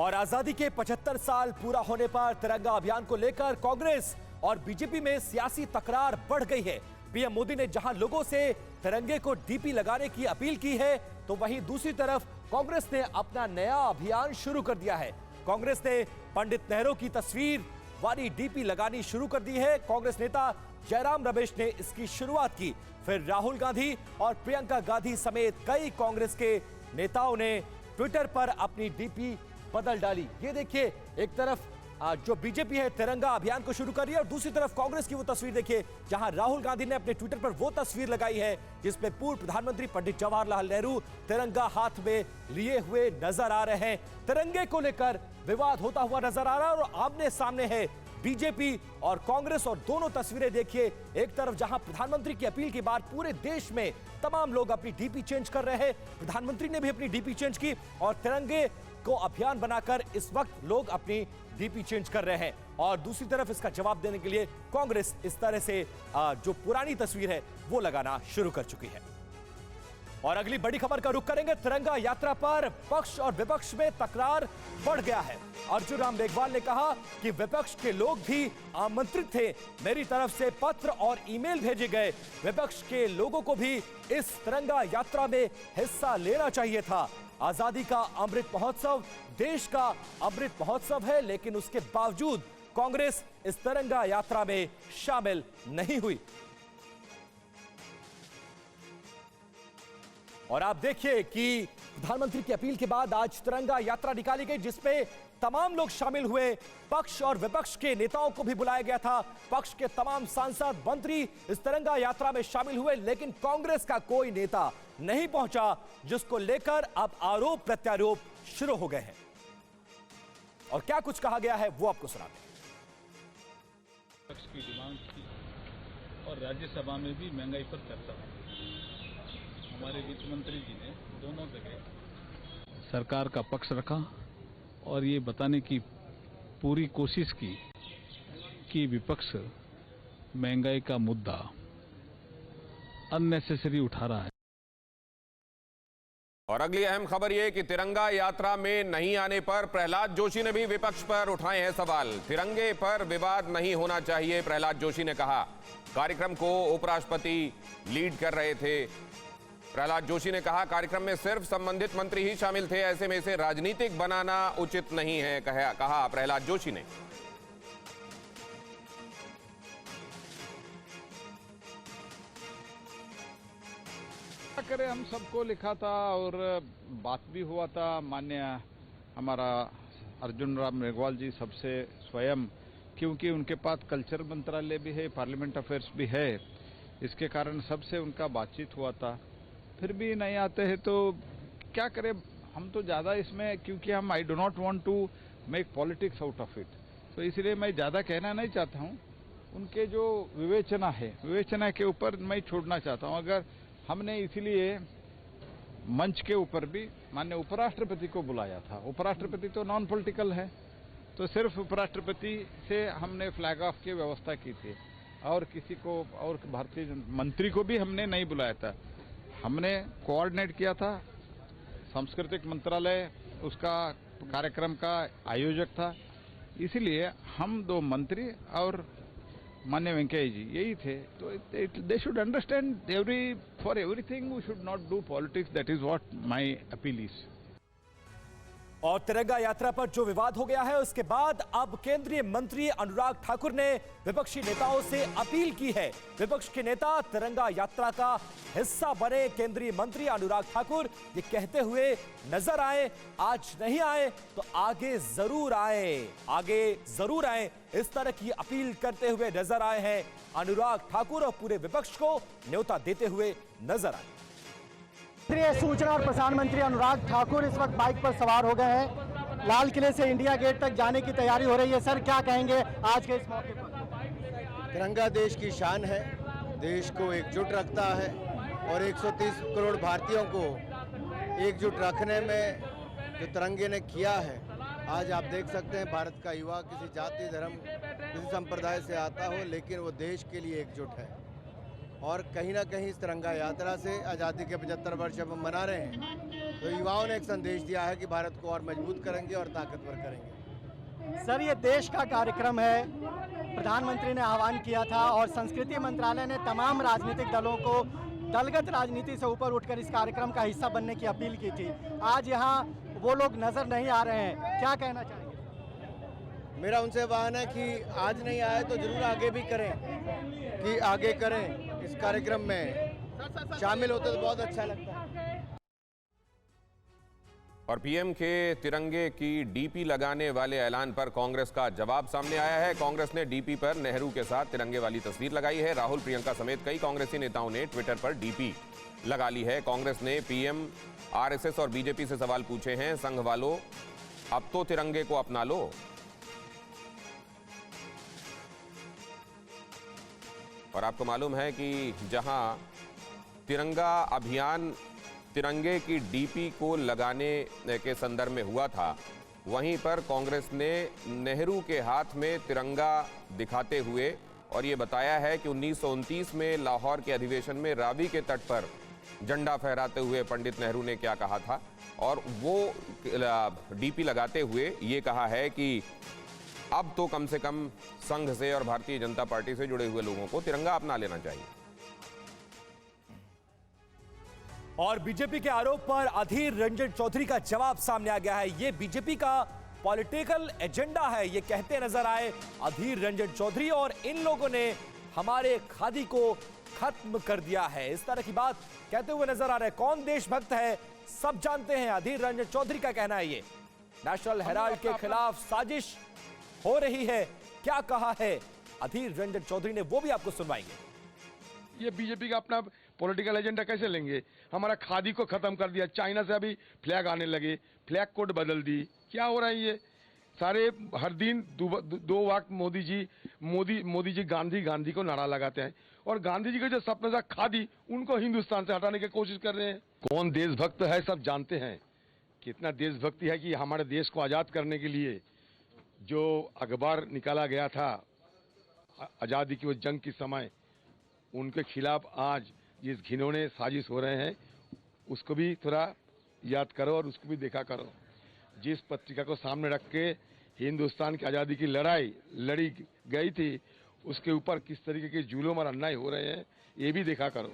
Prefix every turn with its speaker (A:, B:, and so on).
A: और आजादी के 75 साल पूरा होने पर तिरंगा अभियान को लेकर कांग्रेस और बीजेपी में सियासी तकरार बढ़ गई है। पीएम मोदी ने जहां लोगों से तिरंगे को डीपी लगाने की अपील की है, तो वहीं दूसरी तरफ कांग्रेस ने अपना नया अभियान शुरू कर दिया है। कांग्रेस ने पंडित नेहरू की तस्वीर वाली डीपी लगानी शुरू कर दी है। कांग्रेस नेता जयराम रमेश ने इसकी शुरुआत की, फिर राहुल गांधी और प्रियंका गांधी समेत कई कांग्रेस के नेताओं ने ट्विटर पर अपनी डीपी बदल डाली। ये देखिए, एक तरफ जो बीजेपी है तिरंगा अभियान को शुरू कर रही है और दूसरी तरफ कांग्रेस की वो तस्वीर देखिए जहां राहुल गांधी ने अपने ट्विटर पर वो तस्वीर लगाई है जिसमें पूर्व प्रधानमंत्री पंडित जवाहरलाल नेहरू तिरंगा हाथ में लिए हुए नजर आ रहे हैं। तिरंगे को लेकर विवाद होता हुआ नजर आ रहा है और आमने सामने है बीजेपी और कांग्रेस। और दोनों तस्वीरें देखिए, एक तरफ जहां प्रधानमंत्री की अपील के बाद पूरे देश में तमाम लोग अपनी डीपी चेंज कर रहे हैं, प्रधानमंत्री ने भी अपनी डीपी चेंज की और तिरंगे को अभियान बनाकर इस वक्त लोग अपनी डीपी चेंज कर रहे हैं। और दूसरी तरफ इसका जवाब देने के लिए कांग्रेस इस तरह से जो पुरानी तस्वीर है वो लगाना शुरू कर चुकी है। और अगली बड़ी खबर का रुख करेंगे। तिरंगा यात्रा पर पक्ष और विपक्ष में तकरार बढ़ गया है। अर्जुन राम मेघवाल ने कहा कि विपक्ष के लोग भी आमंत्रित थे, मेरी तरफ से पत्र और ईमेल भेजे गए, विपक्ष के लोगों को भी इस तिरंगा यात्रा में हिस्सा लेना चाहिए था। आजादी का अमृत महोत्सव देश का अमृत महोत्सव है, लेकिन उसके बावजूद कांग्रेस इस तिरंगा यात्रा में शामिल नहीं हुई। और आप देखिए कि प्रधानमंत्री की अपील के बाद आज तिरंगा यात्रा निकाली गई जिसमें तमाम लोग शामिल हुए। पक्ष और विपक्ष के नेताओं को भी बुलाया गया था। पक्ष के तमाम सांसद मंत्री इस तिरंगा यात्रा में शामिल हुए, लेकिन कांग्रेस का कोई नेता नहीं पहुंचा, जिसको लेकर अब आरोप प्रत्यारोप शुरू हो गए हैं। और क्या कुछ कहा गया है वो आपको सुनाते हैं।
B: पक्ष की डिमांड थी और राज्यसभा में भी महंगाई पर चर्चा हुई। हमारे वित्त मंत्री जी ने दोनों जगह सरकार का पक्ष रखा और ये बताने की पूरी कोशिश की कि विपक्ष महंगाई का मुद्दा अननेसेसरी उठा रहा है।
C: और अगली अहम खबर यह कि तिरंगा यात्रा में नहीं आने पर प्रहलाद जोशी ने भी विपक्ष पर उठाए हैं सवाल। तिरंगे पर विवाद नहीं होना चाहिए, प्रहलाद जोशी ने कहा। कार्यक्रम को उपराष्ट्रपति लीड कर रहे थे। प्रहलाद जोशी ने कहा, कार्यक्रम में सिर्फ संबंधित मंत्री ही शामिल थे, ऐसे में इसे राजनीतिक बनाना उचित नहीं है, कहा प्रहलाद जोशी ने।
B: करे हम सबको लिखा था और बात भी हुआ था। माननीय हमारा अर्जुन राम मेघवाल जी सबसे स्वयं, क्योंकि उनके पास कल्चर मंत्रालय भी है, पार्लियामेंट अफेयर्स भी है, इसके कारण सबसे उनका बातचीत हुआ था। फिर भी नहीं आते हैं तो क्या करें, हम तो ज़्यादा इसमें, क्योंकि हम I do not want to make politics out of it, तो इसलिए मैं ज़्यादा कहना नहीं चाहता हूँ। उनके जो विवेचना है, विवेचना के ऊपर मैं छोड़ना चाहता हूँ। अगर हमने इसीलिए मंच के ऊपर भी माननीय उपराष्ट्रपति को बुलाया था। उपराष्ट्रपति तो नॉन पॉलिटिकल है, तो सिर्फ उपराष्ट्रपति से हमने फ्लैग ऑफ की व्यवस्था की थी और किसी को और भारतीय मंत्री को भी हमने नहीं बुलाया था। हमने कोऑर्डिनेट किया था, सांस्कृतिक मंत्रालय उसका कार्यक्रम का आयोजक था, इसलिए हम दो मंत्री और माननीय वेंकैया जी यही थे। तो they should understand for everything we should not do politics, that is what my appeal is.
A: और तिरंगा यात्रा पर जो विवाद हो गया है उसके बाद अब केंद्रीय मंत्री अनुराग ठाकुर ने विपक्षी नेताओं से अपील की है। विपक्ष के नेता तिरंगा यात्रा का हिस्सा बने। केंद्रीय मंत्री अनुराग ठाकुर ये कहते हुए नजर आए, आज नहीं आए तो आगे जरूर आए, आगे जरूर आए, इस तरह की अपील करते हुए नजर आए हैं। अनुराग ठाकुर और पूरे विपक्ष को न्योता देते हुए नजर आए।
D: केंद्रीय सूचना और प्रसारण मंत्री अनुराग ठाकुर इस वक्त बाइक पर सवार हो गए हैं। लाल किले से इंडिया गेट तक जाने की तैयारी हो रही है। सर, क्या कहेंगे आज के इस मौके पर?
E: तिरंगा देश की शान है, देश को एकजुट रखता है और 130 करोड़ भारतीयों को एकजुट रखने में जो तिरंगे ने किया है, आज आप देख सकते हैं भारत का युवा किसी जाति धर्म किसी संप्रदाय से आता हो, लेकिन वो देश के लिए एकजुट है। और कहीं ना कहीं इस तिरंगा यात्रा से आज़ादी के 75 वर्ष अब हम मना रहे हैं, तो युवाओं ने एक संदेश दिया है कि भारत को और मजबूत करेंगे और ताकतवर करेंगे।
D: सर, ये देश का कार्यक्रम है, प्रधानमंत्री ने आह्वान किया था और संस्कृति मंत्रालय ने तमाम राजनीतिक दलों को दलगत राजनीति से ऊपर उठकर इस कार्यक्रम का हिस्सा बनने की अपील की थी। आज यहाँ वो लोग नजर नहीं आ रहे हैं, क्या कहना चाहेंगे?
E: मेरा उनसे आह्वान है कि आज नहीं आए तो जरूर आगे भी करें, कि आगे करें, इस कार्यक्रम में शामिल होते तो बहुत अच्छा लगता है।
C: और पीएम के तिरंगे की डीपी लगाने वाले ऐलान पर कांग्रेस का जवाब सामने आया है। कांग्रेस ने डीपी पर नेहरू के साथ तिरंगे वाली तस्वीर लगाई है। राहुल, प्रियंका समेत कई कांग्रेसी नेताओं ने ट्विटर पर डीपी लगा ली है। कांग्रेस ने पीएम, आरएसएस और बीजेपी से सवाल पूछे हैं। संघ वालों, अब तो तिरंगे को अपना लो। और आपको मालूम है कि जहां तिरंगा अभियान तिरंगे की डीपी को लगाने के संदर्भ में हुआ था, वहीं पर कांग्रेस ने नेहरू के हाथ में तिरंगा दिखाते हुए और ये बताया है कि 1929 में लाहौर के अधिवेशन में रावी के तट पर झंडा फहराते हुए पंडित नेहरू ने क्या कहा था, और वो डीपी लगाते हुए ये कहा है कि अब तो कम से कम संघ से और भारतीय जनता पार्टी से जुड़े हुए लोगों को तिरंगा अपना लेना चाहिए।
A: और बीजेपी के आरोप पर अधीर रंजन चौधरी का जवाब सामने आ गया है। ये बीजेपी का पॉलिटिकल एजेंडा है, ये कहते नजर आए अधीर रंजन चौधरी, और इन लोगों ने हमारे खादी को खत्म कर दिया है, इस तरह की बात कहते हुए नजर आ रहे हैं। कौन देशभक्त है सब जानते हैं, अधीर रंजन चौधरी का कहना है ये नेशनल हेराल्ड के खिलाफ साजिश हो रही है। क्या कहा है अधीर रंजन चौधरी ने, वो भी आपको सुनवाएंगे।
F: ये बीजेपी का अपना पॉलिटिकल एजेंडा कैसे लेंगे? हमारा खादी को खत्म कर दिया, चाइना से अभी फ्लैग आने लगे, फ्लैग कोड बदल दी, क्या हो रहा है ये सारे? हर दिन दो वक्त मोदी जी गांधी को नारा लगाते हैं, और गांधी जी का जो सपना था खादी, उनको हिंदुस्तान से हटाने की कोशिश कर रहे हैं। कौन देशभक्त है सब जानते हैं, कितना देशभक्ति है कि हमारे देश को आजाद करने के लिए जो अखबार निकाला गया था आजादी की वो जंग के समय, उनके खिलाफ आज जिस घिनौने साजिश हो रहे हैं उसको भी थोड़ा याद करो और उसको भी देखा करो। जिस पत्रिका को सामने रख के हिंदुस्तान की आज़ादी की लड़ाई लड़ी गई थी, उसके ऊपर किस तरीके के जुल्म और अन्याय हो रहे हैं ये भी देखा करो।